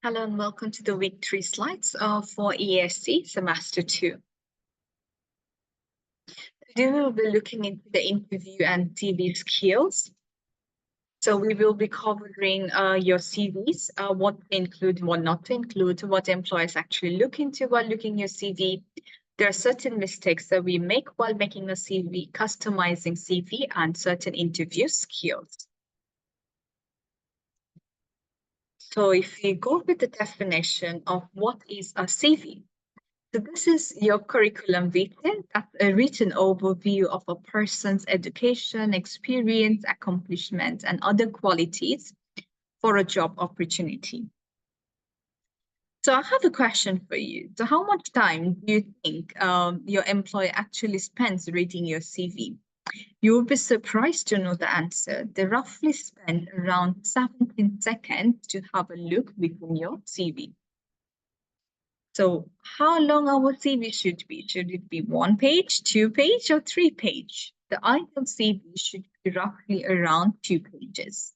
Hello and welcome to the week 3 slides for ESC semester 2. Today we will be looking into the interview and CV skills. So we will be covering your CVs, what to include, what not to include, what employers actually look into while looking your CV. There are certain mistakes that we make while making a CV, customizing CV, and certain interview skills. So if we go with the definition of what is a CV, so this is your curriculum vitae, that's a written overview of a person's education, experience, accomplishments, and other qualities for a job opportunity. So I have a question for you. So how much time do you think your employer actually spends reading your CV? You will be surprised to know the answer. They roughly spend around 17 seconds to have a look within your CV. So how long our CV should be? Should it be 1 page, 2 page, or 3 page? The ideal CV should be roughly around 2 pages.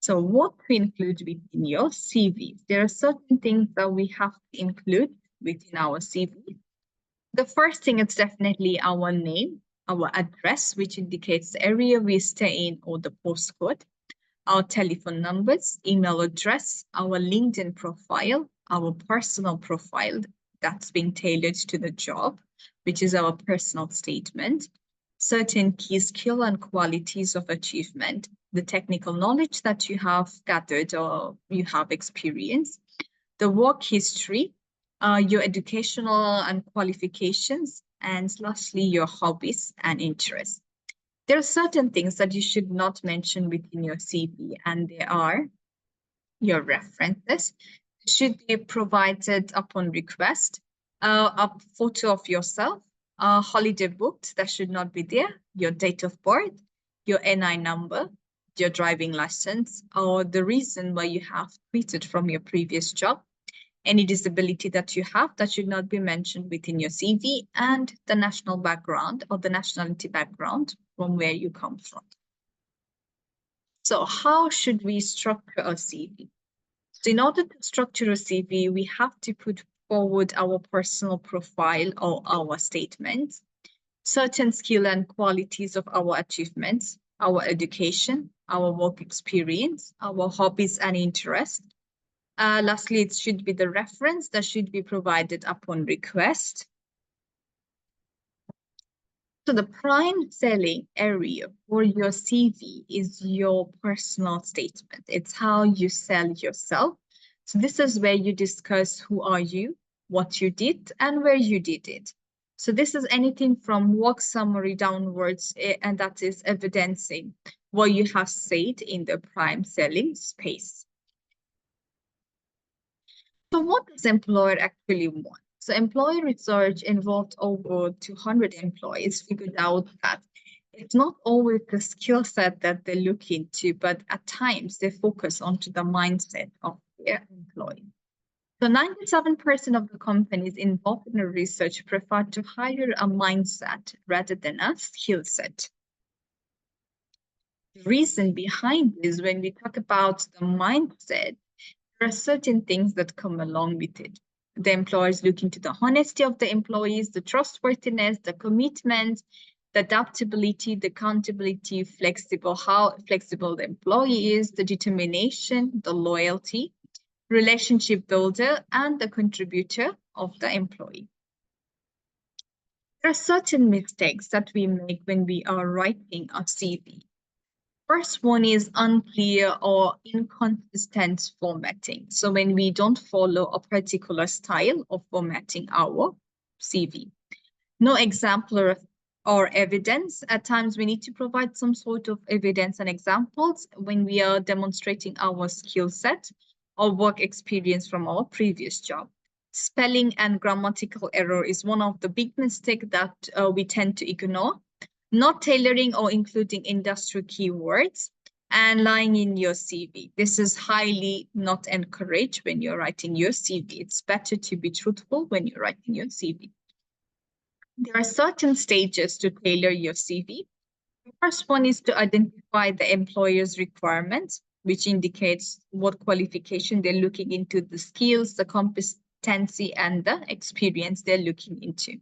So what to include within your CV? There are certain things that we have to include within our CV. The first thing is definitely our name, our address, which indicates the area we stay in or the postcode, our telephone numbers, email address, our LinkedIn profile, our personal profile that's been tailored to the job, which is our personal statement, certain key skill and qualities of achievement, the technical knowledge that you have gathered or you have experienced, the work history, your educational and qualifications, and lastly, your hobbies and interests. There are certain things that you should not mention within your CV, and they are your references. It should be provided upon request. A photo of yourself, a holiday booked, that should not be there, your date of birth, your NI number, your driving license, or the reason why you have quitted from your previous job, any disability that you have that should not be mentioned within your CV, and the national background or the nationality background from where you come from. So how should we structure a CV? So in order to structure a CV, we have to put forward our personal profile or our statements, certain skill and qualities of our achievements, our education, our work experience, our hobbies and interests. Lastly, it should be the reference that should be provided upon request. So the prime selling area for your CV is your personal statement. It's how you sell yourself. So this is where you discuss who are you, what you did, and where you did it. So this is anything from work summary downwards, and that is evidencing what you have said in the prime selling space. So what does employer actually want? So employer research involved over 200 employees figured out that it's not always the skill set that they look into, but at times they focus onto the mindset of their employee. So 97% of the companies involved in the research prefer to hire a mindset rather than a skill set. The reason behind this, when we talk about the mindset, there are certain things that come along with it. The employers look into the honesty of the employees, the trustworthiness, the commitment, the adaptability, the accountability, how flexible the employee is, the determination, the loyalty, relationship builder, and the contributor of the employee. There are certain mistakes that we make when we are writing a CV. First one is unclear or inconsistent formatting. So when we don't follow a particular style of formatting our CV. No example or evidence. At times we need to provide some sort of evidence and examples when we are demonstrating our skill set or work experience from our previous job. Spelling and grammatical error is one of the big mistakes that we tend to ignore. Not tailoring or including industry keywords, and lying in your CV. This is highly not encouraged when you're writing your CV. It's better to be truthful when you're writing your CV. There are certain stages to tailor your CV. The first one is to identify the employer's requirements. which indicates what qualification they're looking into, the skills, the competency, and the experience they're looking into.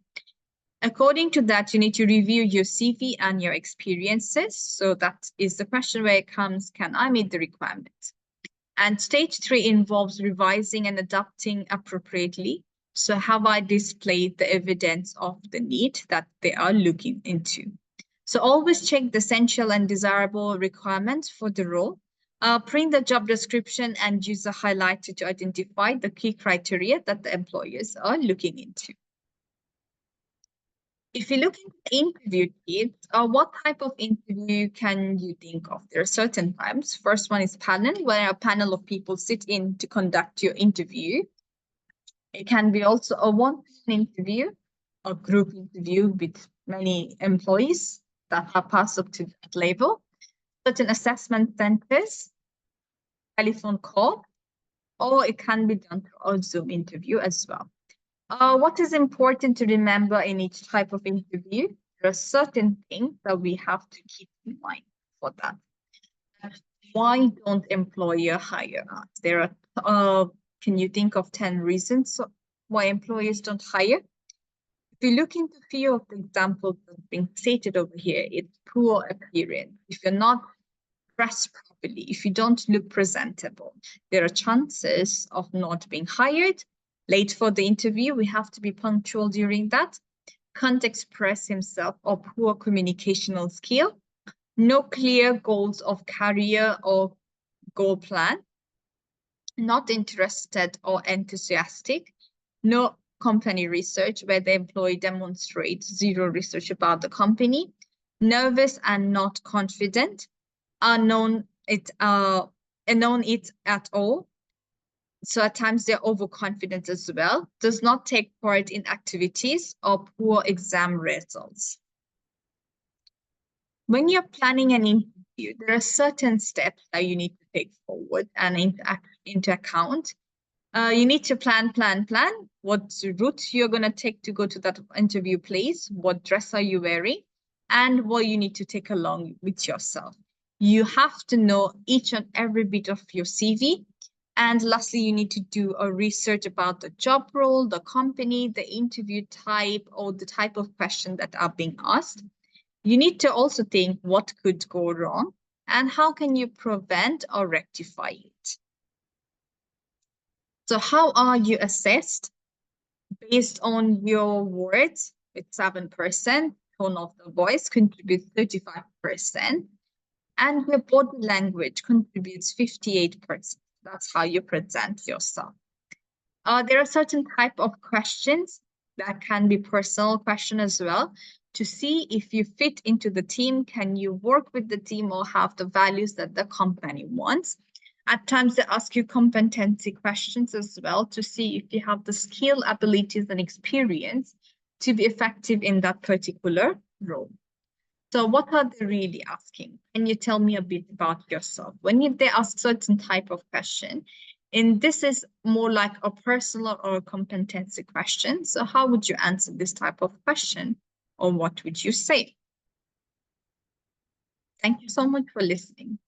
According to that, you need to review your CV and your experiences. So that is the question where it comes, can I meet the requirements? And stage 3 involves revising and adapting appropriately. So have I displayed the evidence of the need that they are looking into? So always check the essential and desirable requirements for the role. Print the job description and use a highlighter to identify the key criteria that the employers are looking into. If you look at the interview kit, what type of interview can you think of? There are certain types. First one is panel, where a panel of people sit in to conduct your interview. It can be also a one-person interview, a group interview with many employees that have passed up to that level, certain assessment centers, telephone call, or it can be done through a Zoom interview as well. What is important to remember in each type of interview? There are certain things that we have to keep in mind for that. Why don't employer hire us? There are, can you think of 10 reasons why employers don't hire? If you look into a few of the examples that being stated over here, it's poor appearance. If you're not dressed properly, if you don't look presentable, there are chances of not being hired. Late for the interview, we have to be punctual during that. Can't express himself, or poor communicational skill. No clear goals of career or goal plan. Not interested or enthusiastic. No company research, where the employee demonstrates zero research about the company. Nervous and not confident. Unknown it at all. So at times they're overconfident as well. Does not take part in activities, or poor exam results. When you're planning an interview, there are certain steps that you need to take forward and into account. You need to plan what route you're going to take to go to that interview place, what dress are you wearing, and what you need to take along with yourself. You have to know each and every bit of your CV. And lastly, you need to do a research about the job role, the company, the interview type, or the type of question that are being asked. You need to also think what could go wrong and how can you prevent or rectify it. So how are you assessed? Based on your words, with 7%, tone of the voice contributes 35%, and your body language contributes 58%. That's how you present yourself. There are certain type of questions that can be personal question as well, to see if you fit into the team, can you work with the team or have the values that the company wants. At times they ask you competency questions as well, to see if you have the skill, abilities, and experience to be effective in that particular role. So what are they really asking? Can you tell me a bit about yourself? When they ask certain type of question, and this is more like a personal or a competency question. So how would you answer this type of question, or what would you say? Thank you so much for listening.